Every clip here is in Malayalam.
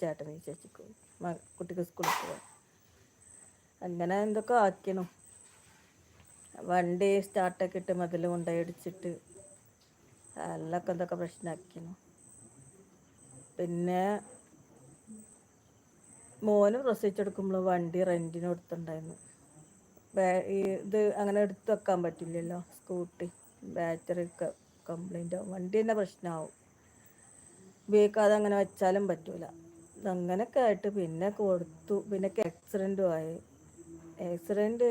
ചേട്ടന് ചേച്ചിക്ക് കുട്ടിക്ക് സ്കൂളിൽ പോകാൻ അങ്ങനെ എന്തൊക്കെ ആക്കണം. വണ്ടി സ്റ്റാർട്ടൊക്കെ ഇട്ട് മതിൽ കൊണ്ടുപോയി ഇടിച്ചിട്ട് എല്ലൊക്കെ എന്തൊക്കെ പ്രശ്നമാക്കിയിരുന്നു. പിന്നെ മോന് പ്രസവിച്ചെടുക്കുമ്പോൾ വണ്ടി റെൻറ്റിന് കൊടുത്തിട്ടുണ്ടായിരുന്നു. ഇത് അങ്ങനെ എടുത്ത് വെക്കാൻ പറ്റില്ലല്ലോ, സ്കൂട്ടി ബാറ്ററി ഒക്കെ കംപ്ലൈൻ്റ് ആവും, വണ്ടി തന്നെ പ്രശ്നമാവും, ഉപയോഗിക്കാതെ അങ്ങനെ വെച്ചാലും പറ്റൂല. അങ്ങനെയൊക്കെ ആയിട്ട് പിന്നെ കൊടുത്തു. പിന്നെ ആക്സിഡൻറ്റും ആയി. ആക്സിഡൻറ്റ്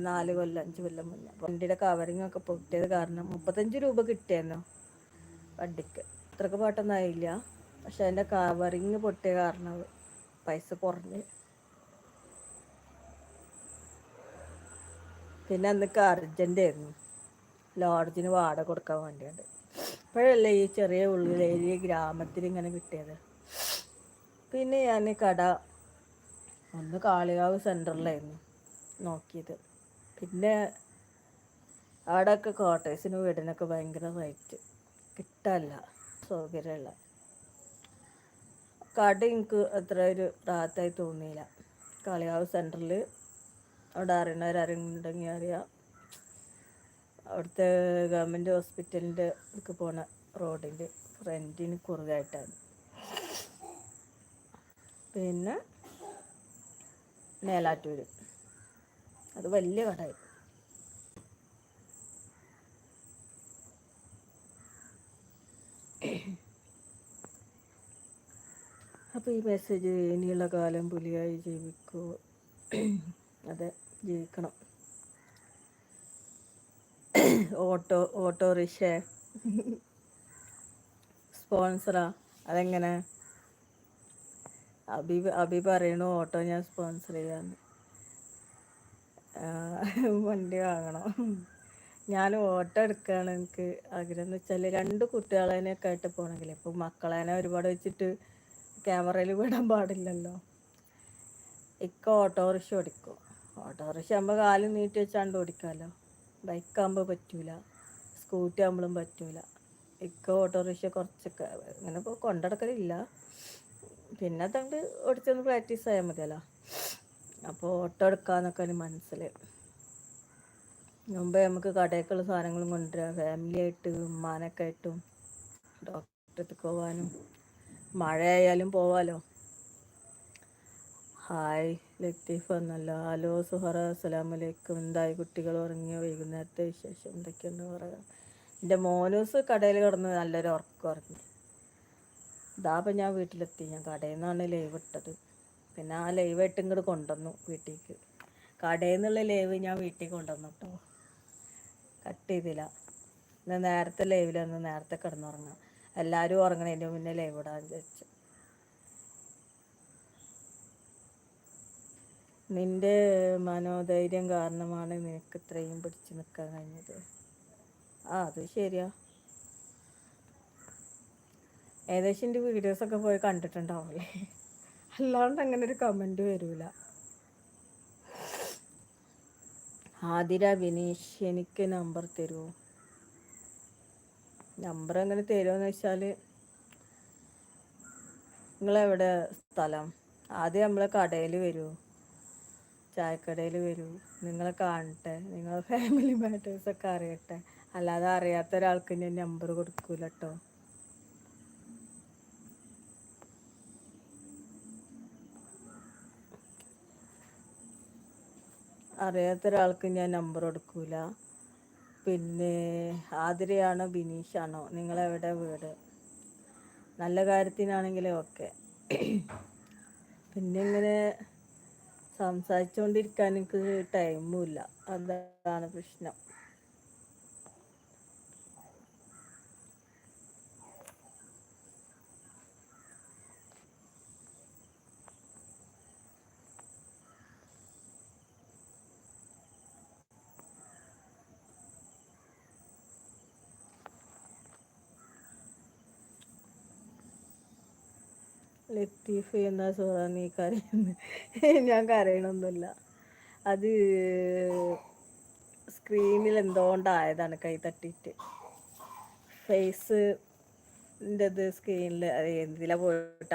4 കൊല്ലം 5 കൊല്ലം മുന്നേ. വണ്ടിയുടെ കവറിങ്ങൊക്കെ പൊട്ടിയത് കാരണം 35 രൂപ കിട്ടിയായിരുന്നു വണ്ടിക്ക്. അത്രക്ക് പെട്ടെന്ന് ആയില്ല, പക്ഷെ അതിൻ്റെ കവറിങ് പൊട്ടിയ കാരണം പൈസ കുറഞ്ഞ്. പിന്നെ അന്നൊക്കെ അർജൻറ്റായിരുന്നു, ലോഡ്ജിന് വാടക കൊടുക്കാൻ വേണ്ടിയുണ്ട്. ഇപ്പോഴല്ലേ ഈ ചെറിയ ഉള്ളിലേരിയ ഗ്രാമത്തിൽ ഇങ്ങനെ കിട്ടിയത്. പിന്നെ ഞാൻ കട ഒന്ന് കാളികാവ് സെൻറ്ററിലായിരുന്നു നോക്കിയത്. പിന്നെ അവിടെയൊക്കെ ക്വാർട്ടേഴ്സിന് വീടിനൊക്കെ ഭയങ്കര റേറ്റ്, കിട്ടാനില്ല, സൗകര്യമുള്ള കട എനിക്ക് അത്ര ഒരു റാഹത്തായി തോന്നിയില്ല. കാളികാവ് സെൻറ്ററിൽ അവിടെ അറിയണവരുണ്ടെങ്കിൽ അറിയാം, അവിടുത്തെ ഗവൺമെൻറ് ഹോസ്പിറ്റലിൻ്റെ ഒക്കെ പോണ റോഡിൻ്റെ ഫ്രണ്ടിന് കുറുകായിട്ടാണ്. പിന്നെ മേലാറ്റൂർ, അത് വലിയ കടയായി. അപ്പോൾ ഈ മെസ്സേജ് ഇനിയുള്ള കാലം പുലിയായി ജീവിക്കൂ, അതെ, ജീവിക്കണം. ഓട്ടോറിക്ഷ സ്പോൺസറാ, അതെങ്ങനെ? അബി പറയണു ഓട്ടോ ഞാൻ സ്പോൺസർ ചെയ്യാന്ന്. വണ്ടി വാങ്ങണം. ഞാൻ ഓട്ടോ എടുക്കുകയാണ് എനിക്ക് ആഗ്രഹം. എന്ന് വെച്ചാൽ 2 കുട്ടികളേനൊക്കെ ആയിട്ട് പോകണമെങ്കിൽ, ഇപ്പോൾ മക്കളേനെ ഒരുപാട് വെച്ചിട്ട് ക്യാമറയിൽ വിടാൻ പാടില്ലല്ലോ. ഓട്ടോറിക്ഷ ഓടിക്കും. ഓട്ടോറിക്ഷ ആകുമ്പോൾ കാല് നീട്ടി വെച്ചാണ്ട് ഓടിക്കാമല്ലോ, ബൈക്കാകുമ്പോൾ പറ്റൂല, സ്കൂട്ടി ആകുമ്പോഴും പറ്റൂല. ഓട്ടോറിക്ഷ കുറച്ചൊക്കെ അങ്ങനെ ഇപ്പോൾ കൊണ്ടുനടക്കലില്ല, പിന്നെ അതുകൊണ്ട് ഓടിച്ചൊന്ന് പ്രാക്ടീസ് ആയാൽ മതിയല്ലോ. അപ്പോൾ ഓട്ടോ എടുക്കാമെന്നൊക്കെ ഒരു മനസ്സിൽ. മുമ്പേ നമുക്ക് കടയൊക്കെയുള്ള സാധനങ്ങളും കൊണ്ടുവരാം, ഫാമിലി ആയിട്ട് ഉമ്മാനൊക്കെ ആയിട്ടും ഡോക്ടർക്ക് പോകാനും മഴ ആയാലും പോവാലോ. ഹായ് ലത്തീഫ് വന്നല്ലോ. ഹലോ സുഹറ, അസ്സലാമലൈക്കും. എന്തായി കുട്ടികൾ ഉറങ്ങിയോ? വൈകുന്നേരത്തെ വിശേഷം എന്തൊക്കെയുണ്ട് പറയാം. എൻ്റെ മോനൂസ് കടയിൽ കിടന്ന് നല്ലൊരു ഉറക്കം ഉറങ്ങി. ഇതാപ്പം ഞാൻ വീട്ടിലെത്തി. ഞാൻ കടയിൽ നിന്നാണ് ലൈവ് ഇട്ടത്. പിന്നെ ആ ലൈവായിട്ട് ഇങ്ങോട്ട് കൊണ്ടുവന്നു വീട്ടിലേക്ക്. കടയിൽ നിന്നുള്ള ലൈവ് ഞാൻ വീട്ടിൽ കൊണ്ടുവന്നു കേട്ടോ, കട്ട് ചെയ്തില്ല. ഇന്ന് നേരത്തെ ലൈവിലൊന്ന് നേരത്തെ കിടന്നുറങ്ങാം, എല്ലാവരും ഉറങ്ങണതിൻ്റെ മുന്നേ ലൈവ് ഇടാൻ വെച്ചു. നിൻ്റെ മനോധൈര്യം കാരണമാണ് നിനക്ക് ഇത്രയും പിടിച്ചു നിൽക്കാൻ കഴിഞ്ഞത്. അത് ശരിയാ. ഏകദേശം എൻ്റെ വീഡിയോസൊക്കെ പോയി കണ്ടിട്ടുണ്ടാവില്ലേ, അല്ലാണ്ട് അങ്ങനെ ഒരു കമൻറ്റ് വരില്ല. ആതിര ബിനീഷ്, എനിക്ക് നമ്പർ തരുമോ? നമ്പർ എങ്ങനെ തരുമെന്ന് വെച്ചാൽ, നിങ്ങളെവിടെ സ്ഥലം? ആദ്യം നമ്മളെ കടയിൽ വരൂ, ചായക്കടയിൽ വരൂ, നിങ്ങളെ കാണട്ടെ, നിങ്ങളെ ഫാമിലി മാറ്റേഴ്സൊക്കെ അറിയട്ടെ. അല്ലാതെ അറിയാത്ത ഒരാൾക്ക് ഞാൻ നമ്പർ കൊടുക്കൂല കേട്ടോ. അറിയാത്ത ഒരാൾക്ക് ഞാൻ നമ്പർ കൊടുക്കൂല. പിന്നെ ആതിരയാണോ ബിനീഷാണോ, നിങ്ങളെവിടെ വീട്? നല്ല കാര്യത്തിനാണെങ്കിൽ ഓക്കെ. പിന്നെ ഇങ്ങനെ സംസാരിച്ചുകൊണ്ടിരിക്കാൻ എനിക്ക് ടൈമുമില്ല, അതാണ് പ്രശ്നം. ലത്തീഫ്, എന്നാ സുഹറ നീ കരയുന്നു? ഞാൻ കരയണമൊന്നുമില്ല, അത് സ്ക്രീനിൽ എന്തുകൊണ്ടായതാണ്, കൈ തട്ടിയിട്ട്. ഫേസിൻ്റെത് സ്ക്രീനിൽ എന്തിലാണ് പോയിട്ട്